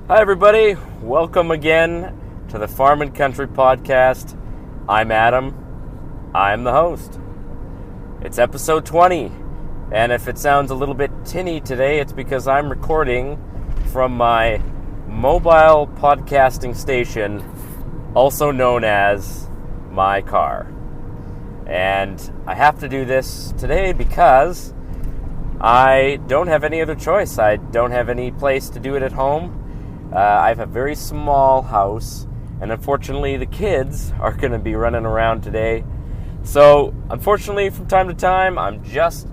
Hi everybody, welcome again to the Farm and Country Podcast. I'm Adam, I'm the host. It's episode 20, and if it sounds a little bit tinny today, it's because I'm recording from my mobile podcasting station, also known as my car. And I have to do this today because I don't have any other choice. I don't have any place to do it at home. I have a very small house, and unfortunately the kids are going to be running around today. So, unfortunately, from time to time, I'm just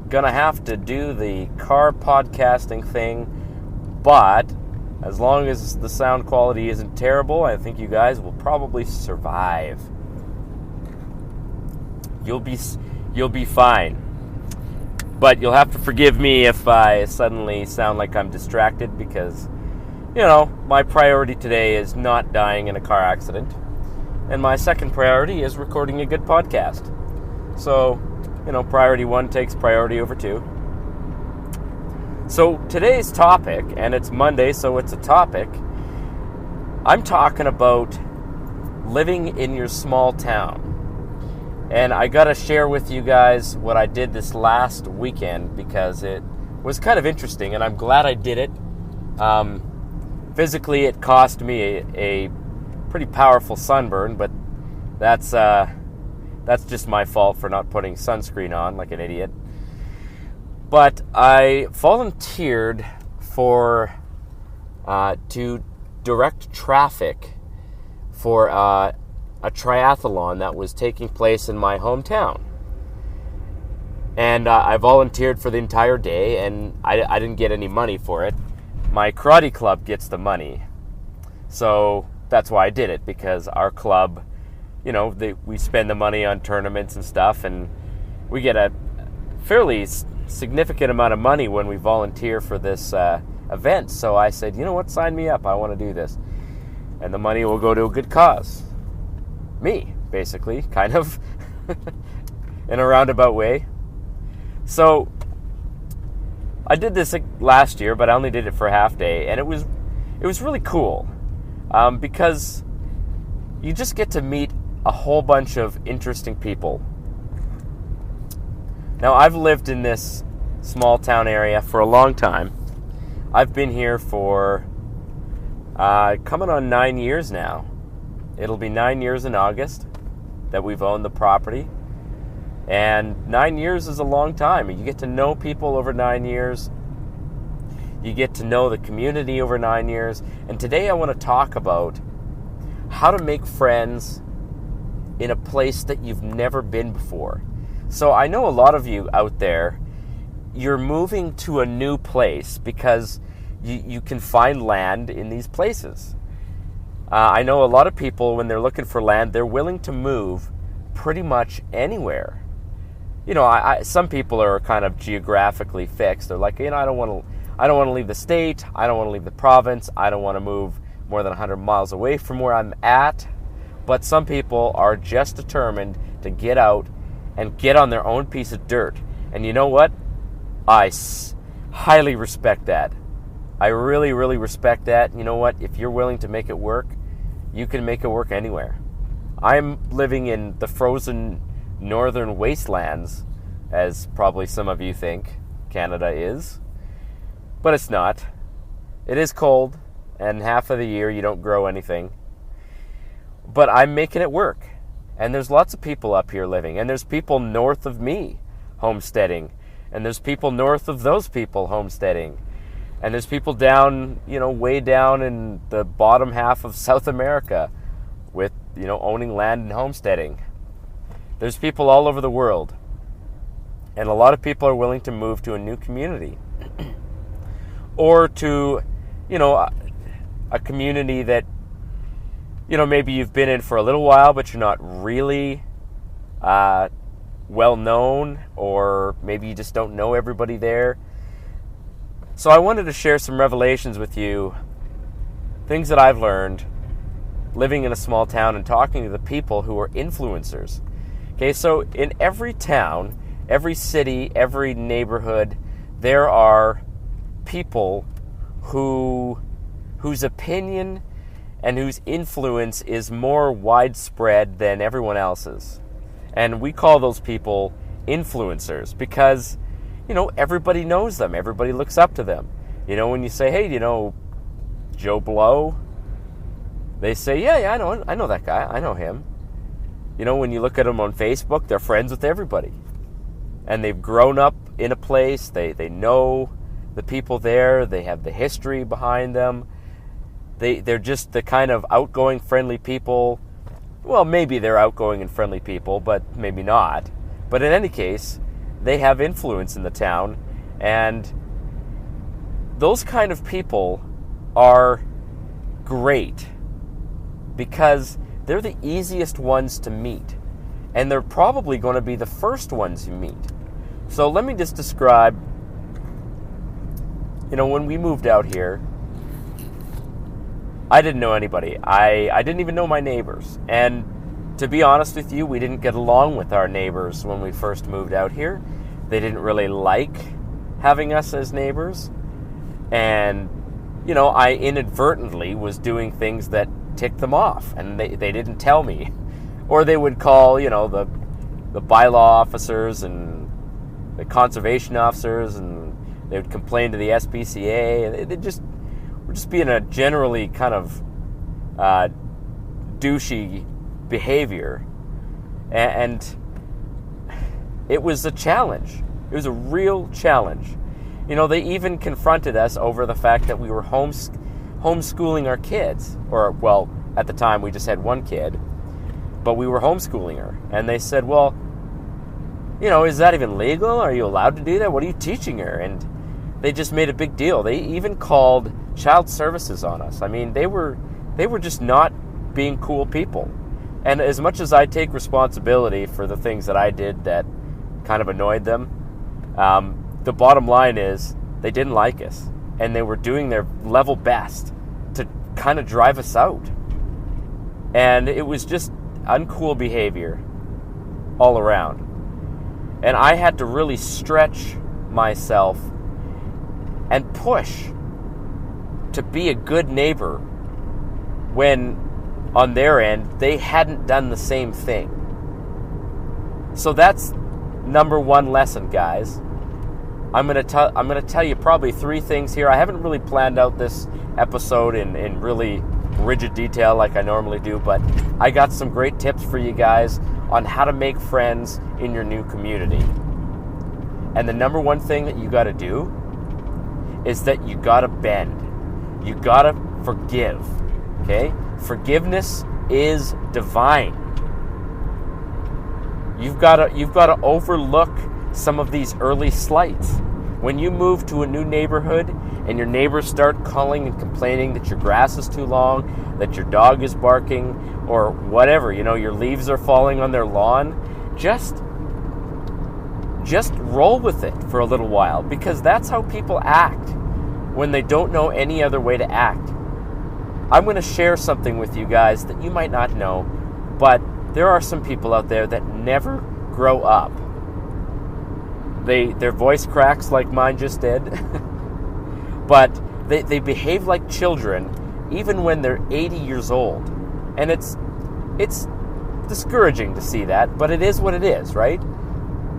going to have to do the car podcasting thing. But as long as the sound quality isn't terrible, I think you guys will probably survive. You'll be fine. But you'll have to forgive me if I suddenly sound like I'm distracted because, my priority today is not dying in a car accident. And my second priority is recording a good podcast. So, priority one takes priority over two. So today's topic, and it's Monday, so it's a topic, I'm talking about living in your small town. And I got to share with you guys what I did this last weekend because it was kind of interesting, and I'm glad I did it. Physically, it cost me a pretty powerful sunburn, but that's just my fault for not putting sunscreen on like an idiot. But I volunteered to direct traffic for a triathlon that was taking place in my hometown. And I volunteered for the entire day, and I didn't get any money for it. My karate club gets the money. So that's why I did it, because our club, we spend the money on tournaments and stuff, and we get a fairly significant amount of money when we volunteer for this event. So I said, sign me up. I want to do this. And the money will go to a good cause. Me, basically, kind of, in a roundabout way. So I did this last year, but I only did it for a half day, and it was really cool because you just get to meet a whole bunch of interesting people. Now, I've lived in this small town area for a long time. I've been here for coming on 9 years now. It'll be 9 years in August that we've owned the property. And 9 years is a long time. You get to know people over 9 years. You get to know the community over 9 years. And today I want to talk about how to make friends in a place that you've never been before. So I know a lot of you out there, you're moving to a new place because you can find land in these places. I know a lot of people, when they're looking for land, they're willing to move pretty much anywhere. Some people are kind of geographically fixed. They're like, I don't want to leave the state. I don't want to leave the province. I don't want to move more than 100 miles away from where I'm at. But some people are just determined to get out and get on their own piece of dirt. And you know what? I highly respect that. I really, really respect that. You know what? If you're willing to make it work, you can make it work anywhere. I'm living in the frozen northern wastelands, as probably some of you think Canada is. But it's not. It is cold, and half of the year you don't grow anything. But I'm making it work. And there's lots of people up here living. And there's people north of me homesteading. And there's people north of those people homesteading. And there's people down, way down in the bottom half of South America with, owning land and homesteading. There's people all over the world. And a lot of people are willing to move to a new community. Or to, a community that, maybe you've been in for a little while, but you're not really well known, or maybe you just don't know everybody there. So I wanted to share some revelations with you, things that I've learned living in a small town and talking to the people who are influencers. Okay, so in every town, every city, every neighborhood, there are people who whose opinion and whose influence is more widespread than everyone else's. And we call those people influencers because, everybody knows them. Everybody looks up to them. When you say, hey, Joe Blow, they say, yeah, I know that guy. I know him. When you look at them on Facebook, they're friends with everybody. And they've grown up in a place. They know the people there. They have the history behind them. They're just the kind of outgoing, friendly people. Well, maybe they're outgoing and friendly people, but maybe not. But in any case, they have influence in the town. And those kind of people are great because they're the easiest ones to meet. And they're probably going to be the first ones you meet. So let me just describe, when we moved out here, I didn't know anybody. I didn't even know my neighbors. And to be honest with you, we didn't get along with our neighbors when we first moved out here. They didn't really like having us as neighbors. And, I inadvertently was doing things that ticked them off. And they didn't tell me. Or they would call, the bylaw officers and the conservation officers, and they would complain to the SPCA. And they just were just being a generally kind of douchey behavior. And it was a challenge. It was a real challenge. They even confronted us over the fact that we were homeschooling our kids. Or, well, at the time we just had one kid. But we were homeschooling her. And they said, well, is that even legal? Are you allowed to do that? What are you teaching her? And they just made a big deal. They even called child services on us. I mean, they were just not being cool people. And as much as I take responsibility for the things that I did that kind of annoyed them, the bottom line is they didn't like us. And they were doing their level best to kind of drive us out. And it was just uncool behavior all around. And I had to really stretch myself and push to be a good neighbor when on their end they hadn't done the same thing. So that's number one lesson, guys. I'm going to tell you probably 3 things here. I haven't really planned out this episode in really rigid detail like I normally do, but I got some great tips for you guys on how to make friends in your new community. And the number one thing that you got to do is that you got to bend. You got to forgive. Okay? Forgiveness is divine. You've got to overlook some of these early slights. When you move to a new neighborhood and your neighbors start calling and complaining that your grass is too long, that your dog is barking, or whatever, your leaves are falling on their lawn, just roll with it for a little while, because that's how people act when they don't know any other way to act. I'm going to share something with you guys that you might not know, but there are some people out there that never grow up. Their voice cracks like mine just did, but they behave like children even when they're 80 years old. And it's discouraging to see that, but it is what it is, right?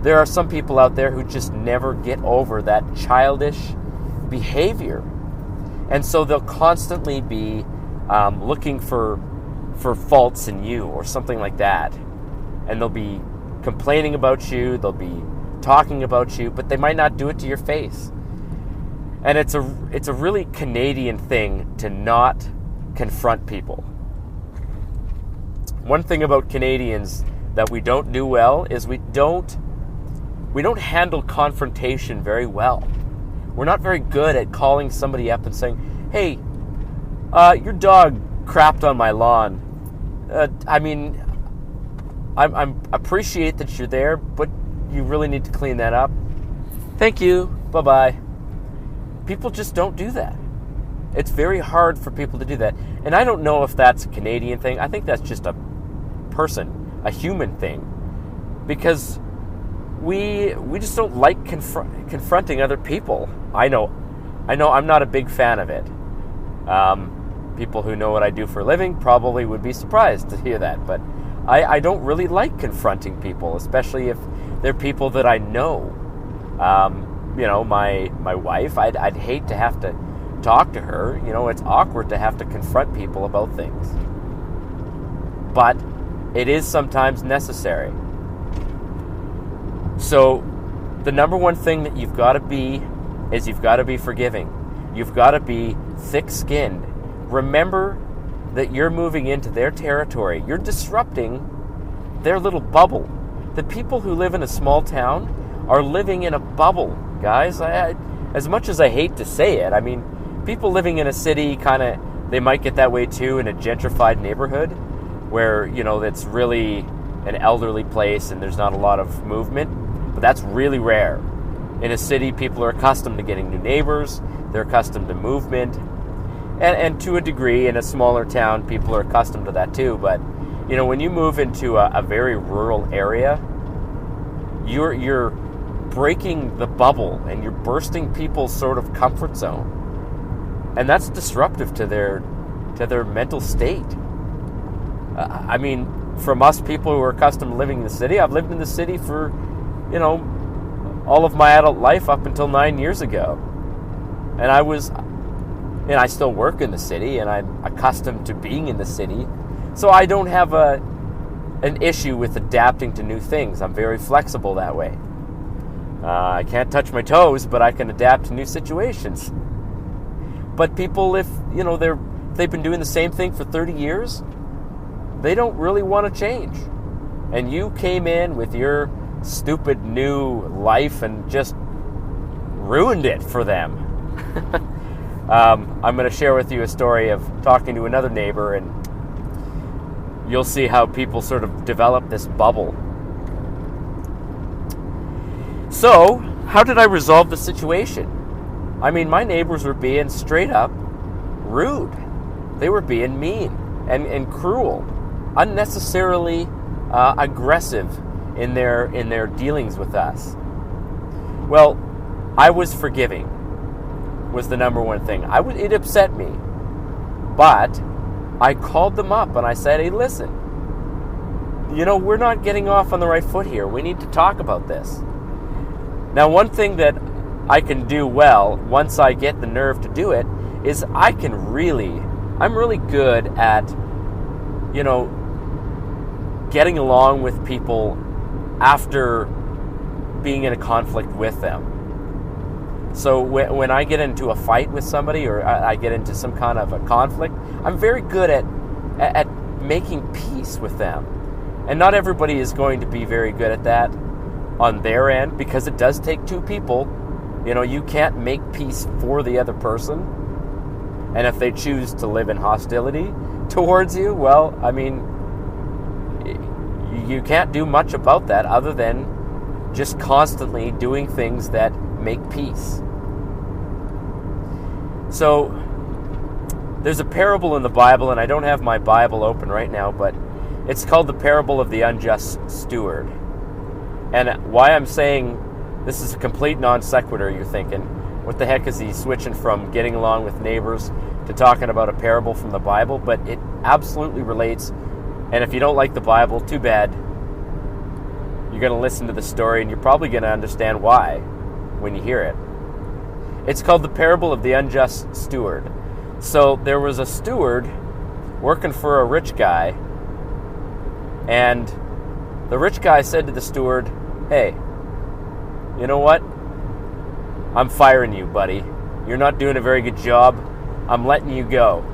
There are some people out there who just never get over that childish behavior. And so they'll constantly be looking for faults in you or something like that. And they'll be complaining about you, they'll be talking about you, but they might not do it to your face. And it's a really Canadian thing to not confront people. One thing about Canadians that we don't do well is we don't handle confrontation very well. We're not very good at calling somebody up and saying, "Hey, your dog crapped on my lawn. I appreciate that you're there, but you really need to clean that up. Thank you. Bye-bye." People just don't do that. It's very hard for people to do that. And I don't know if that's a Canadian thing. I think that's just a human thing. Because we just don't like confronting other people. I know I'm not a big fan of it. People who know what I do for a living probably would be surprised to hear that, but I don't really like confronting people, especially if they're people that I know. My wife, I'd hate to have to talk to her. It's awkward to have to confront people about things. But it is sometimes necessary. So the number one thing that you've got to be is you've got to be forgiving. You've got to be thick-skinned. Remember that you're moving into their territory. You're disrupting their little bubble. The people who live in a small town are living in a bubble, guys. As much as I hate to say it, people living in a city they might get that way too in a gentrified neighborhood where, it's really an elderly place and there's not a lot of movement. But that's really rare. In a city, people are accustomed to getting new neighbors. They're accustomed to movement. And to a degree, in a smaller town, people are accustomed to that too. But, when you move into a very rural area, you're breaking the bubble and you're bursting people's sort of comfort zone. And that's disruptive to their mental state. From us people who are accustomed to living in the city, I've lived in the city for, all of my adult life up until 9 years ago. And I still work in the city, and I'm accustomed to being in the city. So I don't have an issue with adapting to new things. I'm very flexible that way. I can't touch my toes, but I can adapt to new situations. But people, if they've been doing the same thing for 30 years, they don't really want to change. And you came in with your stupid new life and just ruined it for them. I'm going to share with you a story of talking to another neighbor, and you'll see how people sort of develop this bubble. So, how did I resolve the situation? My neighbors were being straight up rude. They were being mean and cruel, unnecessarily aggressive in their dealings with us. Well, I was forgiving. Was the number one thing. It upset me. But I called them up and I said, hey, listen, we're not getting off on the right foot here. We need to talk about this. Now, one thing that I can do well, once I get the nerve to do it, is I'm really good at, getting along with people after being in a conflict with them. So when I get into a fight with somebody or I get into some kind of a conflict, I'm very good at making peace with them. And not everybody is going to be very good at that on their end, because it does take two people. You can't make peace for the other person. And if they choose to live in hostility towards you, well, you can't do much about that other than just constantly doing things that make peace. So, there's a parable in the Bible, and I don't have my Bible open right now, but it's called the parable of the unjust steward. And why I'm saying this is a complete non sequitur, you're thinking, what the heck is he switching from getting along with neighbors to talking about a parable from the Bible? But it absolutely relates, and if you don't like the Bible, too bad. You're going to listen to the story, and you're probably going to understand why when you hear it. It's called the parable of the unjust steward. So there was a steward working for a rich guy, and the rich guy said to the steward, hey, you know what? I'm firing you, buddy. You're not doing a very good job. I'm letting you go.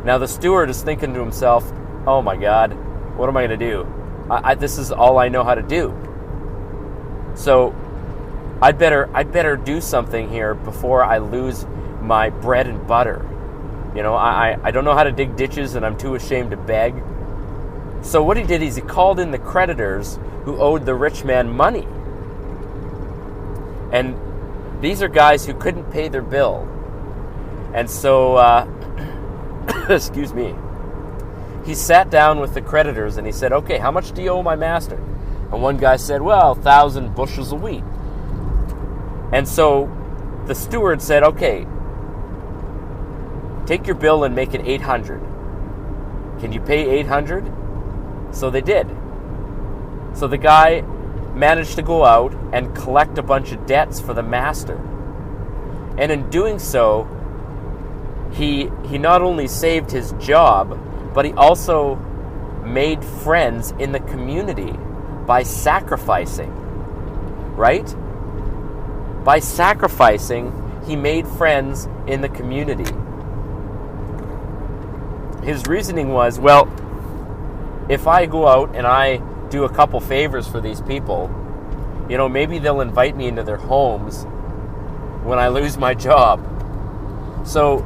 Now the steward is thinking to himself, oh my God, what am I going to do? This is all I know how to do. So I'd better do something here before I lose my bread and butter. I don't know how to dig ditches, and I'm too ashamed to beg. So what he did is he called in the creditors who owed the rich man money. And these are guys who couldn't pay their bill. And so, excuse me, he sat down with the creditors and he said, okay, how much do you owe my master? And one guy said, well, 1,000 bushels of wheat. And so the steward said, okay, take your bill and make it $800. Can you pay $800? So they did. So the guy managed to go out and collect a bunch of debts for the master. And in doing so, he not only saved his job, but he also made friends in the community by sacrificing, right? By sacrificing, he made friends in the community. His reasoning was, well, if I go out and I do a couple favors for these people, maybe they'll invite me into their homes when I lose my job. So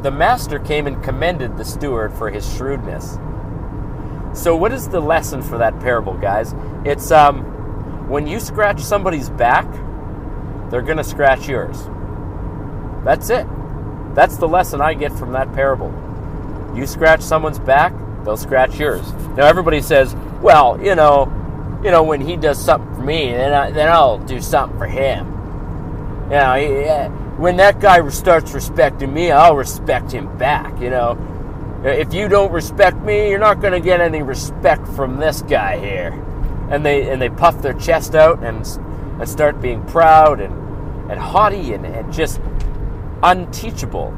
the master came and commended the steward for his shrewdness. So what is the lesson for that parable, guys? It's when you scratch somebody's back, they're going to scratch yours. That's it. That's the lesson I get from that parable. You scratch someone's back, they'll scratch yours. Now everybody says, well, when he does something for me, then I'll do something for him. When that guy starts respecting me, I'll respect him back. If you don't respect me, you're not going to get any respect from this guy here. And they puff their chest out and start being proud and haughty and just unteachable.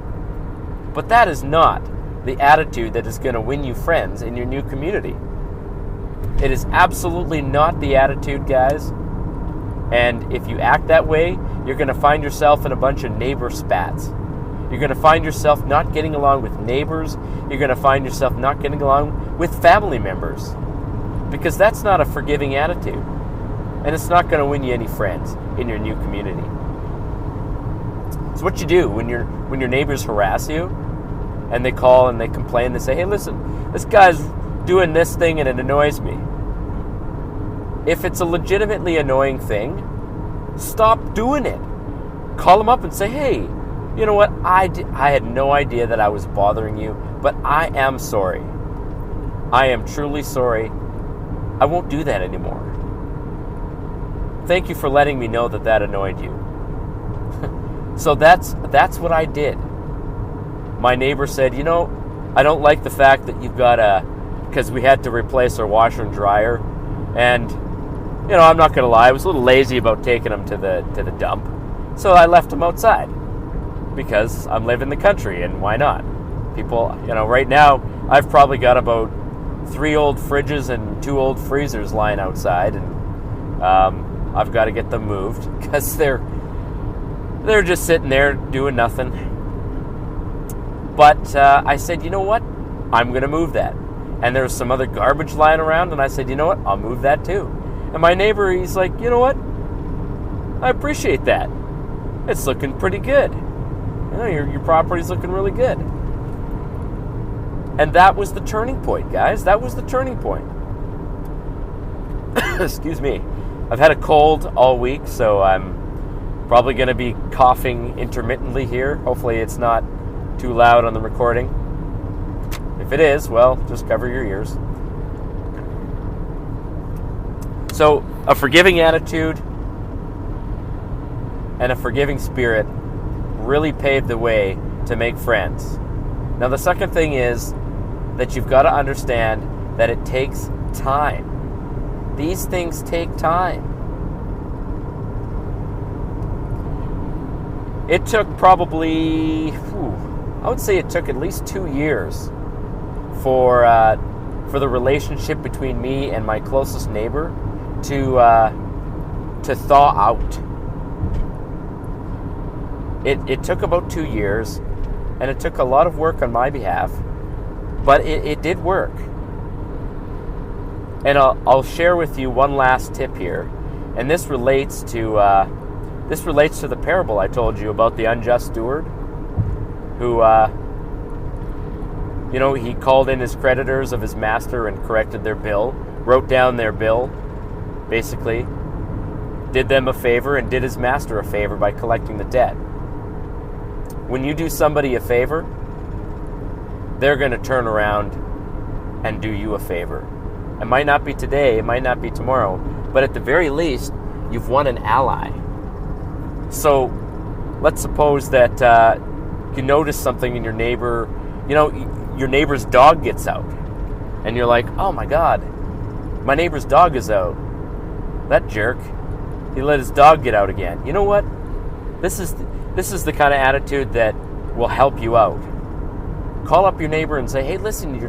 But that is not the attitude that is going to win you friends in your new community. It is absolutely not the attitude, guys. And if you act that way, you're going to find yourself in a bunch of neighbor spats. You're going to find yourself not getting along with neighbors. You're going to find yourself not getting along with family members. Because that's not a forgiving attitude. And it's not going to win you any friends in your new community. So what you do when your neighbors harass you, and they call and they complain, they say, hey, listen, this guy's doing this thing and it annoys me. If it's a legitimately annoying thing, stop doing it. Call them up and say, hey, you know what? I had no idea that I was bothering you, but I am sorry. I am truly sorry. I won't do that anymore. Thank you for letting me know that annoyed you. So that's what I did. My neighbor said, I don't like the fact that you've got because we had to replace our washer and dryer, and I'm not gonna lie, I was a little lazy about taking them to the dump, so I left them outside because I'm living in the country, and why not? People, right now I've probably got about 3 old fridges and 2 old freezers lying outside, and I've got to get them moved because they're just sitting there doing nothing. But I said, you know what? I'm going to move that. And there's some other garbage lying around, and I said, you know what? I'll move that too. And my neighbor, he's like, you know what? I appreciate that. It's looking pretty good. Your property's looking really good. And that was the turning point, guys. That was the turning point. Excuse me. I've had a cold all week, so I'm probably going to be coughing intermittently here. Hopefully it's not too loud on the recording. If it is, well, just cover your ears. So, a forgiving attitude and a forgiving spirit really paved the way to make friends. Now, the second thing is that you've got to understand that it takes time. These things take time. It took probably, I would say it took at least 2 years for the relationship between me and my closest neighbor to thaw out. It took about 2 years, and it took a lot of work on my behalf, but it did work. And I'll share with you one last tip here, and this relates to the parable I told you about the unjust steward, who he called in his creditors of his master and corrected their bill, wrote down their bill, basically did them a favor and did his master a favor by collecting the debt. When you do somebody a favor, they're going to turn around and do you a favor. It might not be today, it might not be tomorrow, but at the very least, you've won an ally. So let's suppose that you notice something in your neighbor, your neighbor's dog gets out. And you're like, oh my God, my neighbor's dog is out. That jerk, he let his dog get out again. You know what? This is the kind of attitude that will help you out. Call up your neighbor and say, hey, listen,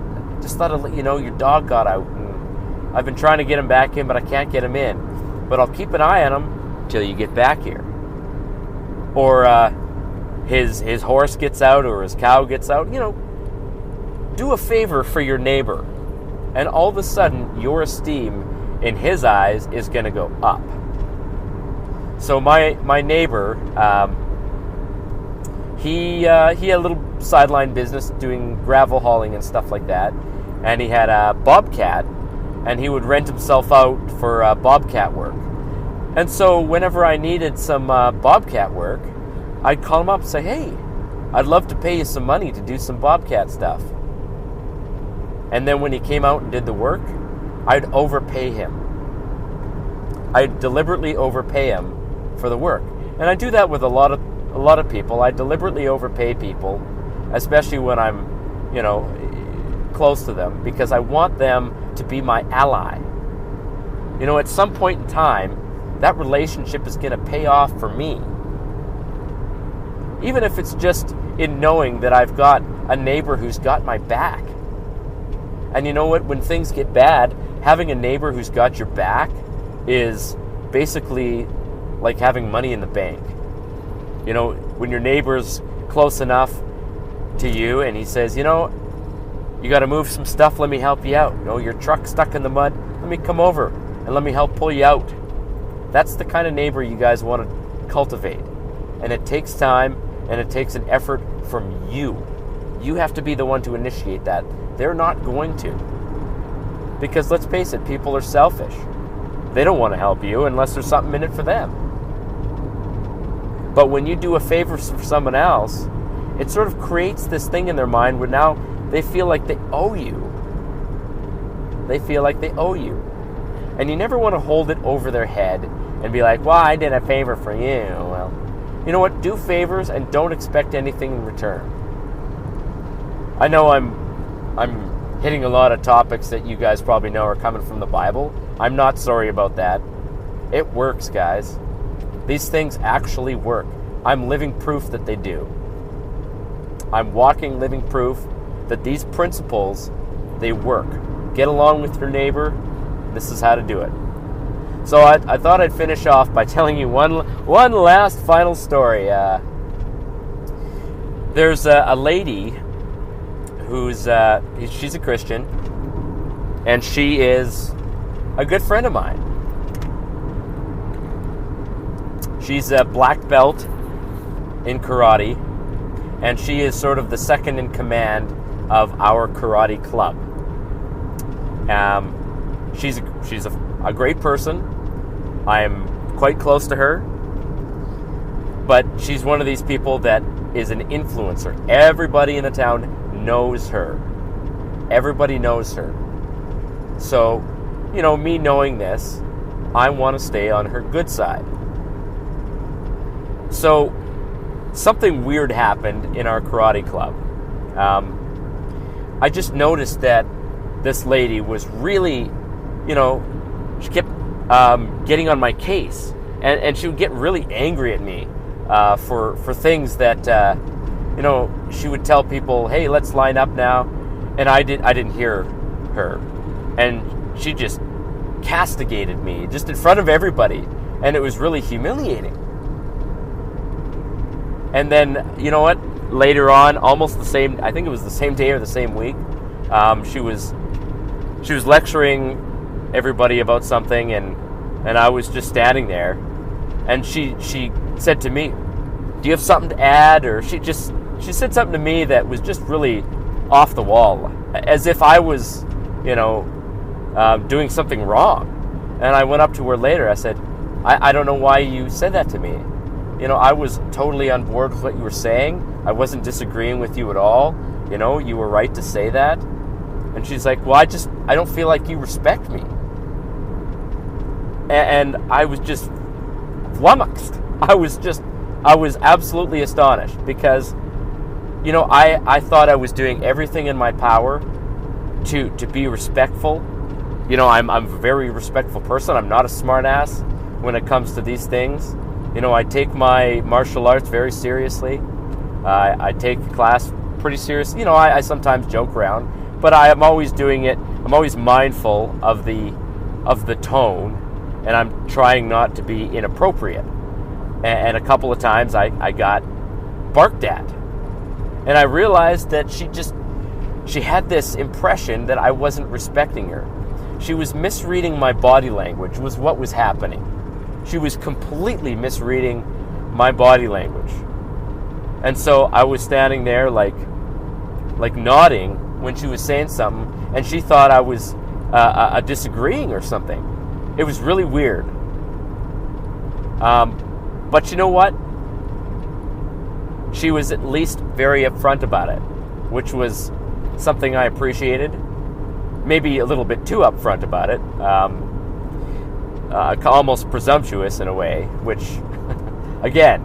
just thought I'd let you know your dog got out. And I've been trying to get him back in, but I can't get him in. But I'll keep an eye on him till you get back here. Or his horse gets out or his cow gets out. Do a favor for your neighbor. And all of a sudden, your esteem in his eyes is going to go up. So my neighbor, he had a little sideline business doing gravel hauling and stuff like that. And he had a bobcat, and he would rent himself out for bobcat work. And so whenever I needed some bobcat work, I'd call him up and say, hey, I'd love to pay you some money to do some bobcat stuff. And then when he came out and did the work, I'd overpay him. I'd deliberately overpay him for the work. And I do that with a lot of people. I deliberately overpay people, especially when I'm, close to them, because I want them to be my ally. At some point in time, that relationship is going to pay off for me. Even if it's just in knowing that I've got a neighbor who's got my back. And you know what? When things get bad, having a neighbor who's got your back is basically like having money in the bank. When your neighbor's close enough to you and he says, you got to move some stuff, let me help you out. Your truck's stuck in the mud, let me come over and let me help pull you out. That's the kind of neighbor you guys want to cultivate. And it takes time and it takes an effort from you. You have to be the one to initiate that. They're not going to. Because let's face it, people are selfish. They don't want to help you unless there's something in it for them. But when you do a favor for someone else, it sort of creates this thing in their mind where now they feel like they owe you. They feel like they owe you. And you never want to hold it over their head and be like, well, I did a favor for you. Well, you know what? Do favors and don't expect anything in return. I know I'm hitting a lot of topics that you guys probably know are coming from the Bible. I'm not sorry about that. It works, guys. These things actually work. I'm living proof that they do. I'm walking living proof that these principles, they work. Get along with your neighbor. This is how to do it. So I thought I'd finish off by telling you one last final story. There's a lady who's she's a Christian, and she is a good friend of mine. She's a black belt in karate, and she is sort of the second in command of our karate club. She's a great person. I'm quite close to her, but she's one of these people that is an influencer. Everybody in the town knows her. Everybody knows her. So, me knowing this, I want to stay on her good side. So, something weird happened in our karate club. I just noticed that this lady was really, she kept getting on my case. And she would get really angry at me for things that, she would tell people, hey, let's line up now. And I didn't hear her. And she just castigated me just in front of everybody. And it was really humiliating. And then, you know what? Later on, almost the same, I think it was the same day or the same week, she was lecturing everybody about something, and I was just standing there, and she said to me, do you have something to add? Or she said something to me that was just really off the wall, as if I was, doing something wrong. And I went up to her later. I said, I don't know why you said that to me. I was totally on board with what you were saying. I wasn't disagreeing with you at all. You were right to say that. And she's like, well, I don't feel like you respect me. And I was just flummoxed. I was absolutely astonished, because I thought I was doing everything in my power to be respectful. I'm a very respectful person. I'm not a smart ass when it comes to these things. I take my martial arts very seriously. I take the class pretty seriously. I sometimes joke around, but I am always doing it. I'm always mindful of the tone, and I'm trying not to be inappropriate. And a couple of times I got barked at. And I realized that she had this impression that I wasn't respecting her. She was misreading my body language, was what was happening. She was completely misreading my body language. And so I was standing there like nodding when she was saying something, and she thought I was disagreeing or something. It was really weird. But you know what? She was at least very upfront about it, which was something I appreciated. Maybe a little bit too upfront about it. Almost presumptuous in a way, which, again,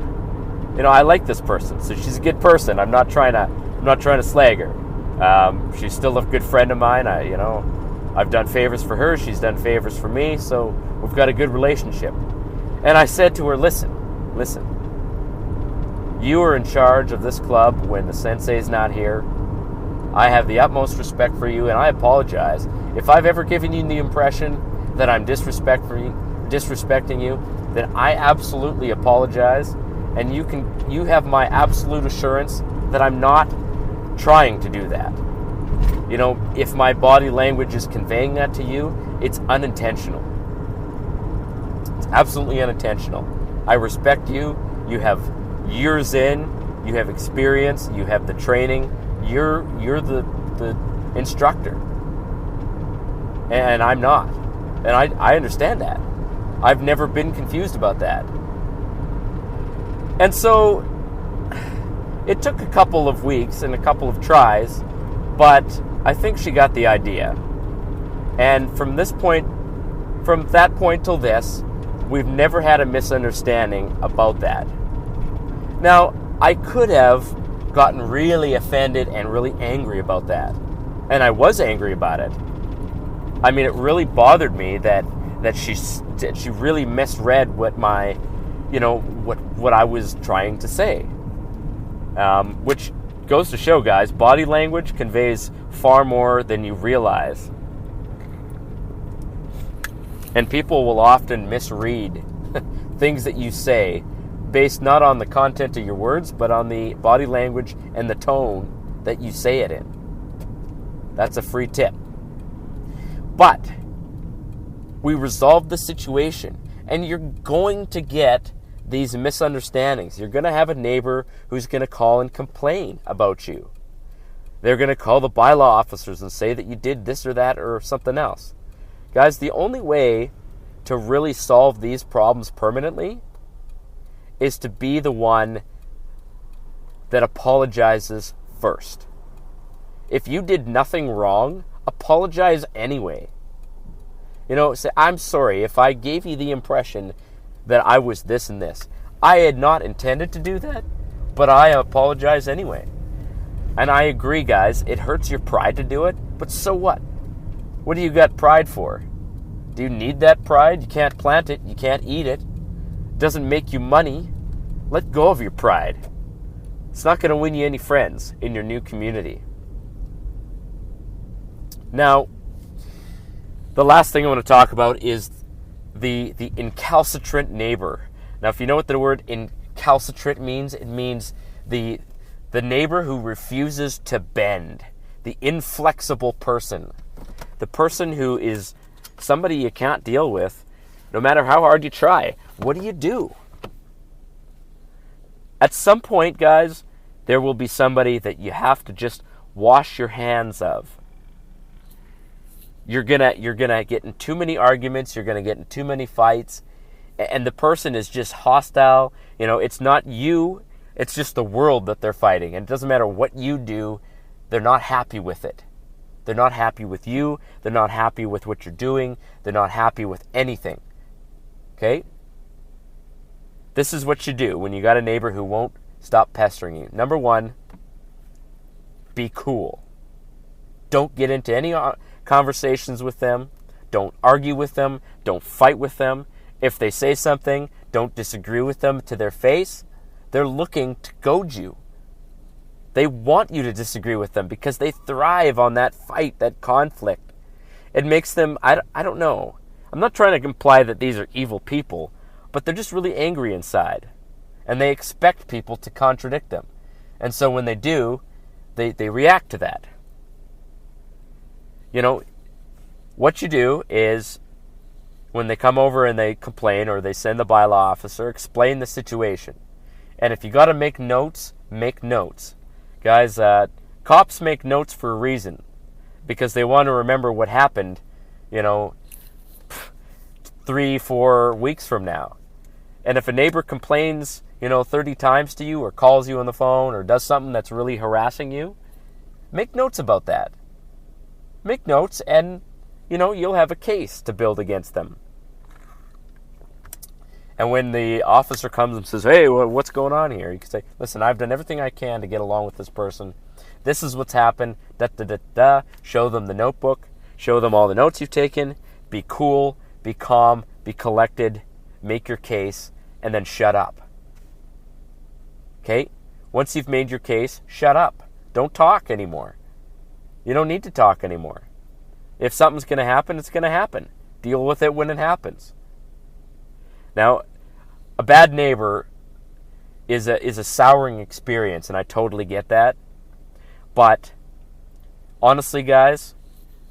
I like this person, so she's a good person. I'm not trying to slag her. She's still a good friend of mine. I've done favors for her. She's done favors for me, so we've got a good relationship. And I said to her, listen, you are in charge of this club when the sensei's not here. I have the utmost respect for you, and I apologize if I've ever given you the impression that I'm disrespecting you. Then I absolutely apologize, and you have my absolute assurance that I'm not trying to do that. If my body language is conveying that to you, it's unintentional. It's absolutely unintentional. I respect you. You have years in. You have experience. You have the training. You're the instructor. And I'm not. And I understand that. I've never been confused about that. And so it took a couple of weeks and a couple of tries, but I think she got the idea. And from that point till this, we've never had a misunderstanding about that. Now, I could have gotten really offended and really angry about that. And I was angry about it. I mean, it really bothered me that she really misread what my, what I was trying to say. Which goes to show, guys, body language conveys far more than you realize. And people will often misread things that you say based not on the content of your words, but on the body language and the tone that you say it in. That's a free tip. But we resolved the situation, and you're going to get these misunderstandings. You're going to have a neighbor who's going to call and complain about you. They're going to call the bylaw officers and say that you did this or that or something else. Guys, the only way to really solve these problems permanently is to be the one that apologizes first. If you did nothing wrong, apologize anyway. Say, I'm sorry if I gave you the impression that I was this and this. I had not intended to do that, but I apologize anyway. And I agree, guys, it hurts your pride to do it, but so what? What do you got pride for? Do you need that pride? You can't plant it. You can't eat it. It doesn't make you money. Let go of your pride. It's not going to win you any friends in your new community. Now, the last thing I want to talk about is the incalcitrant neighbor. Now, if you know what the word incalcitrant means, it means the neighbor who refuses to bend, the inflexible person, the person who is somebody you can't deal with no matter how hard you try. What do? At some point, guys, there will be somebody that you have to just wash your hands of. You're gonna get in too many arguments. You're gonna get in too many fights, and the person is just hostile. It's not you. It's just the world that they're fighting, and it doesn't matter what you do. They're not happy with it. They're not happy with you. They're not happy with what you're doing. They're not happy with anything. Okay? This is what you do when you got a neighbor who won't stop pestering you. Number one, be cool. Don't get into any conversations with them. Don't argue with them. Don't fight with them. If they say something, don't disagree with them to their face. They're looking to goad you. They want you to disagree with them because they thrive on that fight, that conflict. It makes them, I don't know. I'm not trying to imply that these are evil people, but they're just really angry inside. And they expect people to contradict them. And so when they do, they react to that. You know, what you do is when they come over and they complain or they send the bylaw officer, explain the situation. And if you got to make notes, make notes. Guys, cops make notes for a reason because they want to remember what happened, 3-4 weeks from now. And if a neighbor complains, 30 times to you or calls you on the phone or does something that's really harassing you, make notes about that. Make notes and, you'll have a case to build against them. And when the officer comes and says, hey, what's going on here? You can say, listen, I've done everything I can to get along with this person. This is what's happened. Show them the notebook. Show them all the notes you've taken. Be cool. Be calm. Be collected. Make your case. And then shut up. Okay? Once you've made your case, shut up. Don't talk anymore. You don't need to talk anymore. If something's going to happen, it's going to happen. Deal with it when it happens. Now, a bad neighbor is a souring experience, and I totally get that. But honestly, guys,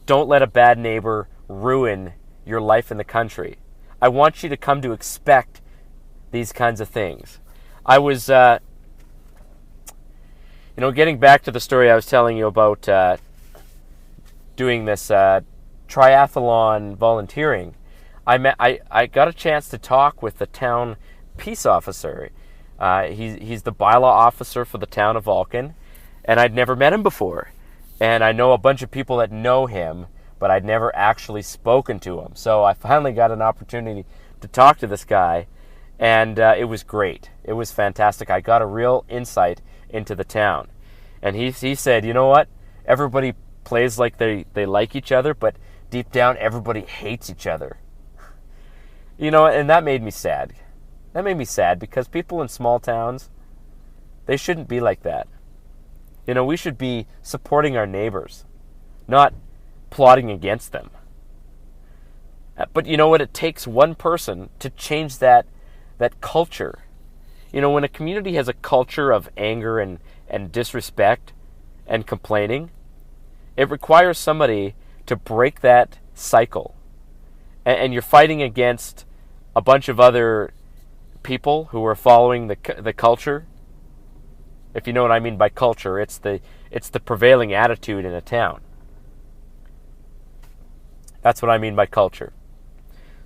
don't let a bad neighbor ruin your life in the country. I want you to come to expect these kinds of things. I was, getting back to the story I was telling you about doing this triathlon volunteering. I got a chance to talk with the town peace officer. He's the bylaw officer for the town of Vulcan, and I'd never met him before. And I know a bunch of people that know him, but I'd never actually spoken to him. So I finally got an opportunity to talk to this guy, and it was great. It was fantastic. I got a real insight into the town. And he said, you know what? Everybody plays like they like each other, but deep down, everybody hates each other. And that made me sad. That made me sad because people in small towns, they shouldn't be like that. We should be supporting our neighbors, not plotting against them. But you know what? It takes one person to change that culture. When a community has a culture of anger and disrespect and complaining, it requires somebody to break that cycle. And you're fighting against a bunch of other people who are following the culture. If you know what I mean by culture, it's the prevailing attitude in a town. That's what I mean by culture.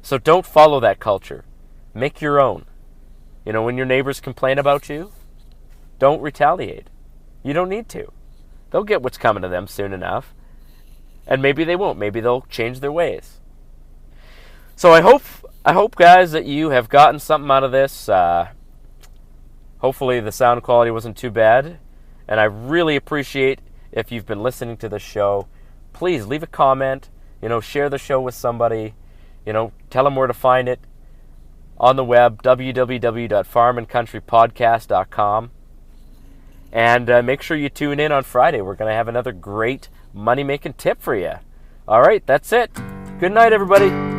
So don't follow that culture. Make your own. When your neighbors complain about you, don't retaliate. You don't need to. They'll get what's coming to them soon enough. And maybe they won't. Maybe they'll change their ways. So I hope, guys, that you have gotten something out of this. Hopefully the sound quality wasn't too bad. And I really appreciate if you've been listening to the show. Please leave a comment. Share the show with somebody. Tell them where to find it on the web, www.farmandcountrypodcast.com. And make sure you tune in on Friday. We're going to have another great money-making tip for you. All right, that's it. Good night, everybody.